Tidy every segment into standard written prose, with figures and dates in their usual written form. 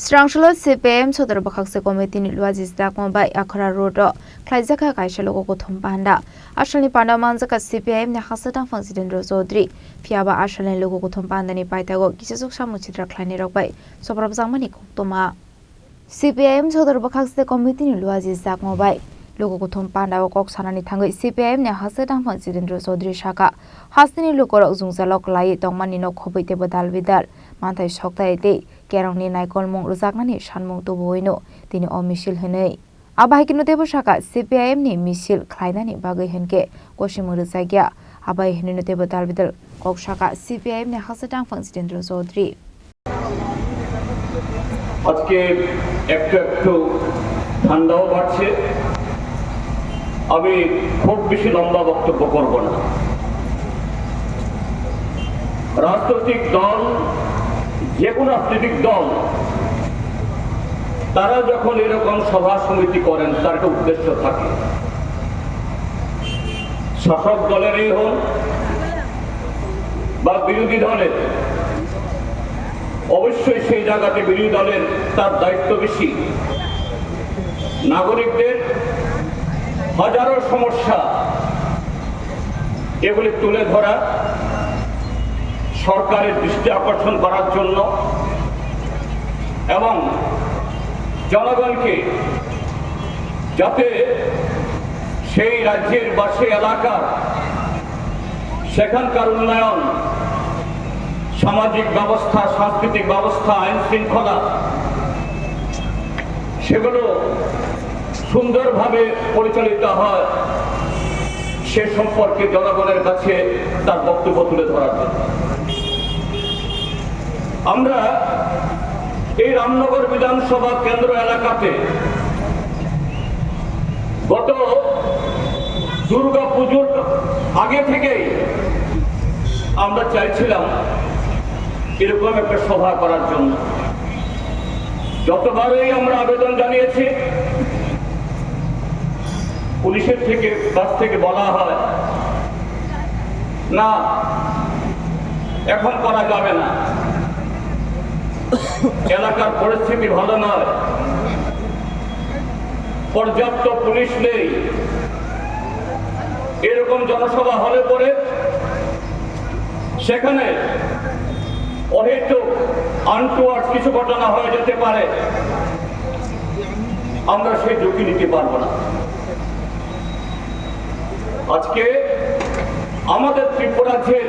Srangshalo CPM Chodar Bakhakse Committee ni Luazis Dakon by Akara Road, Klaizaka Kaishalo Panda, Ashali Panda Manzaka CPM ni Hasatan Fansidin Rosodri, Fiaba Ashali Logo Panda ni Paitago, Kisuk Samuchitra Klanirok by Soprabzamani Toma. CPM Chodar Bakhakse Committee ni Luazis Dakon by Logo Panda Sanani Tango CPM ni Hasatan Fansidin Rosodri Shaka, Hasini Lukor Zungzalok Lai Tongmani no Kobite Badal Vidal, Mantai Shokta Kerongni Naikol Mong Ruzaknani Shanmong Tubuino, Dini O Michel Hene. Abahikino Tebo Shaka, CPM ni Michel Klainani Bagay Henke, Goshimurzagia, Abay Henu Tebo Dalvidal, Kok Shaka, CPM ni Hasatan Fansidin Rosodri. আজকে একটু ঠান্ডাও বাড়ছে আমি খুব বেশি লম্বা বক্তব্য করব না রাজনৈতিক দল যে কোনো রাজনৈতিক দল তারা যখন এরকম সভা সমিতি করেন তার একটা উদ্দেশ্য থাকে শাসক দলেরই হোক বা বিরোধী দলের অবশ্যই সেই জায়গাতে বিরোধী দলের তার দায়িত্ব বেশি নাগরিকদের হাজারো সমস্যা এগুলি তুলে ধরা সরকারের দৃষ্টি আকর্ষণ করার জন্য এবং জনগণকে যাতে সেই রাজ্যের বা সেই এলাকার সেখানকার উন্নয়ন সামাজিক ব্যবস্থা সাংস্কৃতিক ব্যবস্থা আইন শৃঙ্খলা সেগুলো সুন্দরভাবে পরিচালিত হয় সে সম্পর্কে জনগণের কাছে তার বক্তব্য তুলে ধরার জন্য আমরা এই রামনগর বিধানসভা কেন্দ্র এলাকাতে গত দুর্গা পুজোর আগে থেকেই আমরা চাইছিলাম এরকম একটা সভা করার জন্য যতবারই আমরা আবেদন জানিয়েছি পুলিশের কাছ থেকে বলা হয় না এখন করা যাবে না এলাকার পরিস্থিতি ভালো নয় পর্যাপ্ত পুলিশ নেই এরকম জনসভা হলে পরে সেখানে অহেতুক আনটুয়ার্ড কিছু ঘটনা হয়ে যেতে পারে আমরা সেই ঝুঁকি নিতে পারবো না আজকে আমাদের ত্রিপুরাজ্যের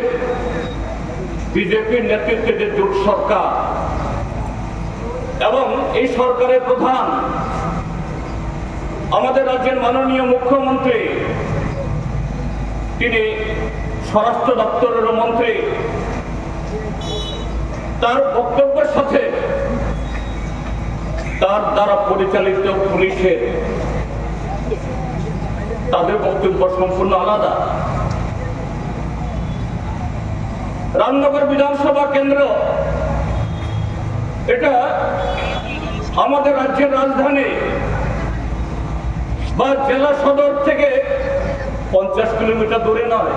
বিজেপির নেতৃত্বে যে জোট সরকার এবং এই সরকারের প্রধান আমাদের রাজ্যের মাননীয় মুখ্যমন্ত্রী তিনি স্বরাষ্ট্র দপ্তরের মন্ত্রী তার বক্তব্যের সাথে তার দ্বারা পরিচালিত পুলিশের তাদের বক্তব্য সম্পূর্ণ আলাদা রামনগর বিধানসভা কেন্দ্র এটা আমাদের রাজ্যের রাজধানী বা জেলা সদর থেকে 50 কিলোমিটার দূরে নয়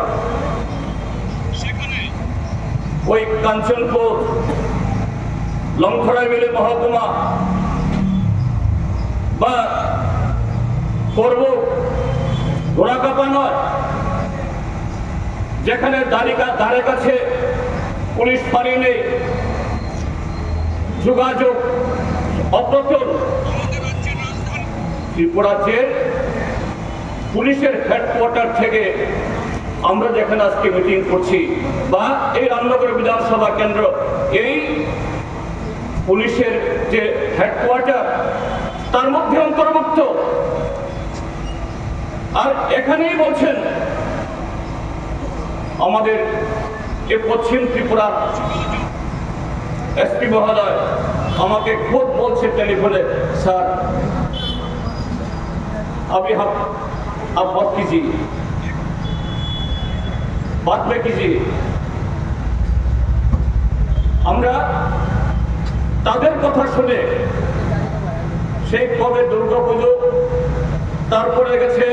ওই কাঞ্চনপুর লংথরাই বেলে মহকুমা বা করব ঘোড়াকাপা নয় যেখানে ধারে কাছে পুলিশ ফাঁড়ি নেই যোগাযোগ অপ্রতুল ত্রিপুরাজ্যের পুলিশের হেডকোয়ার্টার থেকে আমরা যেখানে আজকে মিটিং করছি বা এই রামনগর বিধানসভা কেন্দ্র এই পুলিশের যে হেডকোয়ার্টার তার মধ্যে অন্তর্ভুক্ত আর এখানেই বলছেন আমাদের এই পশ্চিম ত্রিপুরার এসপি মহোদয় আমাকে খুব বলছে টেলিফোনে স্যার अभी आप बात कीजिए बात में कीजिए আমরা তাদের কথা শুনে সেই কবে দুর্গাপুজো তারপরে গেছে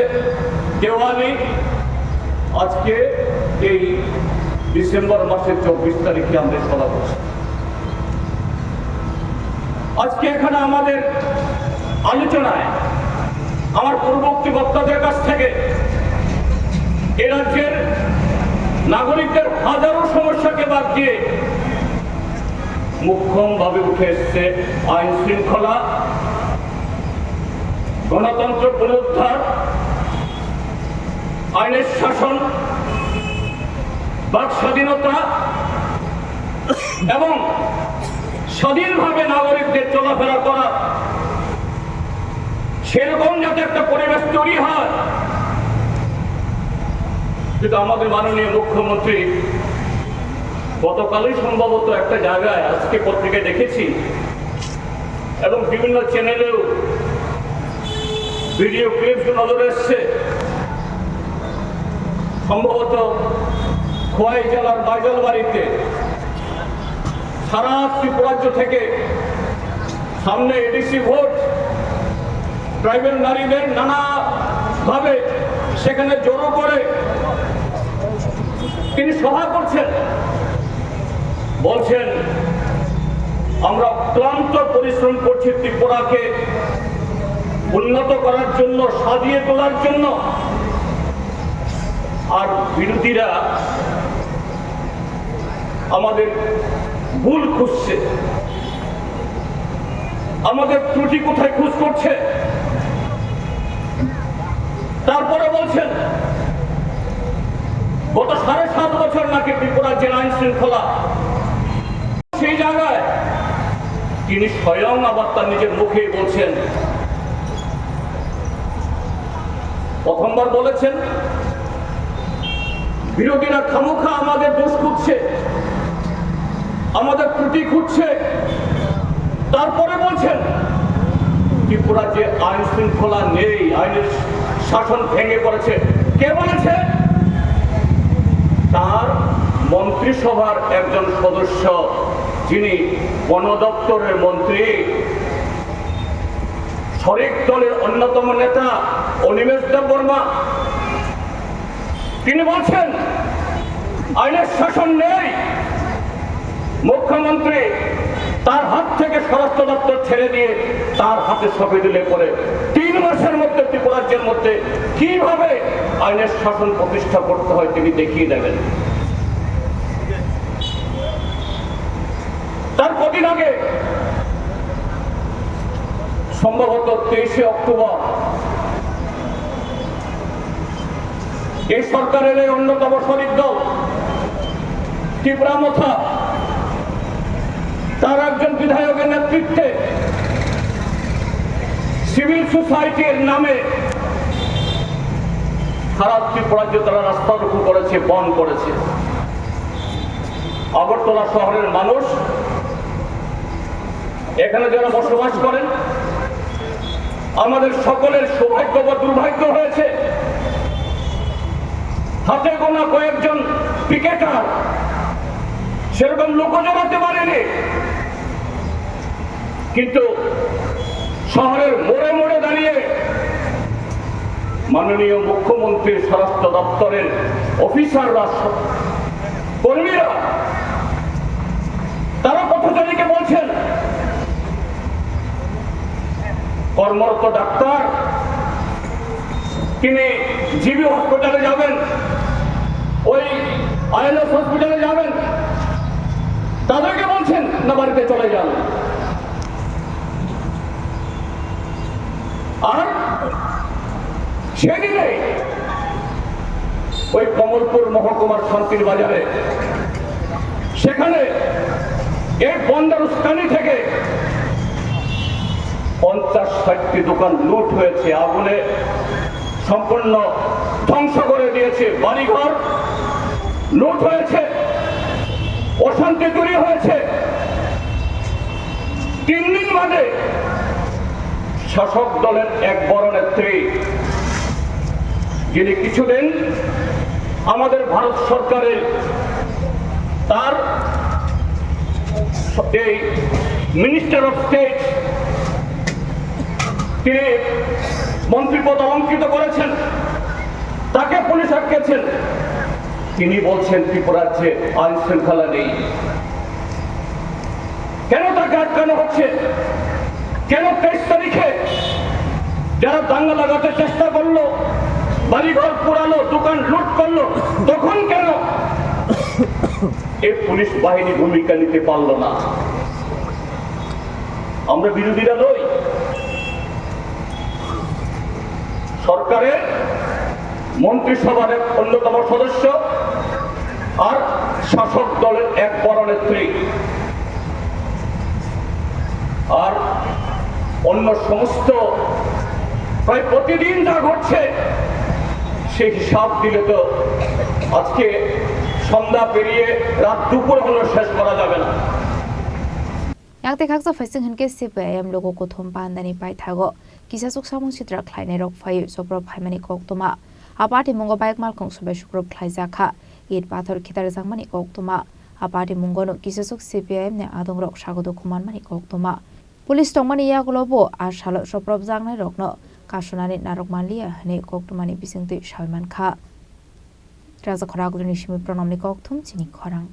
দেওয়ালি আজকে এই ডিসেম্বর মাসের 24 তারিখে আমরা সভা করছি আজকে এখানে আমাদের আলোচনায় আমার পূর্ববর্তী বক্তাদের কাছ থেকে এ রাজ্যের নাগরিকদের হাজারো সমস্যাকে বাদ দিয়ে মুখ্যমভাবে উঠে এসছে আইন শৃঙ্খলা, গণতন্ত্র পুনরুদ্ধার, আইনের শাসন, বাক স্বাধীনতা এবং স্বাধীনভাবে নাগরিকদের চলাফেরা করা, সেরকম যাতে একটা পরিবেশ তৈরি হয়। কিন্তু আমাদের মাননীয় মুখ্যমন্ত্রী গতকালই সম্ভবত একটা জায়গায়, আজকে পত্রিকায় দেখেছি এবং বিভিন্ন চ্যানেলেও ভিডিও ক্লিপস নজরে এসছে, সম্ভবত খোয়াই জেলার বাইজলবাড়িতে সারা ত্রিপুরাজ্য থেকে সামনে এডিসি ভোট, ট্রাইবেল নারীদের নানাভাবে সেখানে জড়ো করে তিনি সভা করছেন, বলছেন আমরা ক্লান্ত পরিশ্রম করছি ত্রিপুরাকে উন্নত করার জন্য, সাজিয়ে তোলার জন্য। আর বিরোধীরা আমাদের ভুল খুঁজছে, আমাদের ত্রুটি কোথায় খোঁজ করছে। তারপরে বলছেন গত 7.5 বছর নাকি ত্রিপুরার যে আইন শৃঙ্খলা, সেই জায়গায় তিনি স্বয়ং আবার তার নিজের মুখেই বলছেন, প্রথমবার বলেছেন বিরোধীরা খামোখা আমাদের দোষ খুঁজছে, আমাদের ত্রুটি খুঁজছে। তারপরে বলছেন ত্রিপুরার যে আইন শৃঙ্খলা নেই, আইনের শাসন ভেঙে পড়েছে। কে বলেছে? তার মন্ত্রিসভার একজন সদস্য, যিনি বন দপ্তরের মন্ত্রী, শরিক দলের অন্যতম নেতা অনিমেষ দেববর্মা, তিনি বলছেন আইনের শাসন নেই। মুখ্যমন্ত্রী তার হাত থেকে স্বরাষ্ট্র দপ্তর ছেড়ে দিয়ে তার হাতে সঁপে দিলে পরে 3 মাসের মধ্যে ত্রিপুরাজ্যের মধ্যে কিভাবে আইনের শাসন প্রতিষ্ঠা করতে হয় তিনি দেখিয়ে দেবেন। তার কদিন আগে সম্ভবত 23শে অক্টোবর এই সরকারের এই অন্যতম শরিক দল ত্রিপুরা মথা, তার একজন বিধায়কের নেতৃত্বে সিভিল সোসাইটির নামে সারা ত্রিপুরাজ্যে তারা রাস্তা রুখু করেছে, বন্ধ করেছে। আগরতলা শহরের মানুষ, এখানে যারা বসবাস করেন, আমাদের সকলের সৌভাগ্য বা দুর্ভাগ্য হয়েছে হাতে গোনা কয়েকজন পিকেটার সেরকম লোক জমাতে পারেনি, কিন্তু শহরের মোড়ে মোড়ে দাঁড়িয়ে মাননীয় মুখ্যমন্ত্রীর স্বরাষ্ট্র দপ্তরের অফিসাররা, কর্মীরা, তারা পথচারীকে বলছেন কর্মরত ডাক্তার তিনি জিবি হসপিটালে যাবেন, ওই আইএলএস হসপিটালে যাবেন, তাদেরকে বলছেন না বাড়িতে চলে যান। আর সেদিনে ওই কমলপুর মহকুমার শান্তির বাজারে, সেখানে এই বন্দরস্থানী থেকে 50-60টি দোকান লুট হয়েছে, আগুনে সম্পূর্ণ ধ্বংস করে দিয়েছে, বাড়িঘর লুট হয়েছে, অশান্তি তৈরি হয়েছে। 3 দিন বাদে শাসক দলের এক বড় নেত্রী, যিনি কিছুদিন আমাদের ভারত সরকারের তার এই মিনিস্টার অফ স্টেট, তিনি মন্ত্রীপদ অলঙ্কৃত করেছেন, তাকে পুলিশ আটকেছেন। তিনি বলছেন ত্রিপুরার যে আইন শৃঙ্খলা নেই। কেন তাকে রাস্তাকে আটকানো হচ্ছে কেন? 23 তারিখে যারা দাঙ্গা লাগাতে চেষ্টা করলো, বাড়িঘর পোড়ালো, দোকান লুট করলো, তখন কেন এই পুলিশ বাহিনী ভূমিকা নিতে পারলো না? আমরা বিরোধীরা নই, সরকারের মন্ত্রিসভার এক অন্যতম সদস্য আর শাসক দলের এক বড় নেত্রী, আর অন্য সমস্ত প্রায় প্রতিদিন যা ঘটছে সেই হিসাব দিলে তো আজকে সন্ধ্যা পেরিয়ে রাত দুপুর হলো শেষ করা যাবে না। Yang te khak sa faising han ke CPIM logo ko thom pan dani pai thago kisa suk samung chitra khlaine rok phai sopro phaimani kok toma apati mungo baik mal khong sobai sukro khlai jakha it pathor khitar jangmani kok toma apati mungo no kisa suk CPIM ne adong rok sagodo khuman mani kok toma police tongmani ya golobo ar salo sopro jangnai rok no kasonani narok manlia hane kok tomani bisingti salman kha raja khoragulni shimi pranamni kok thum chini khorang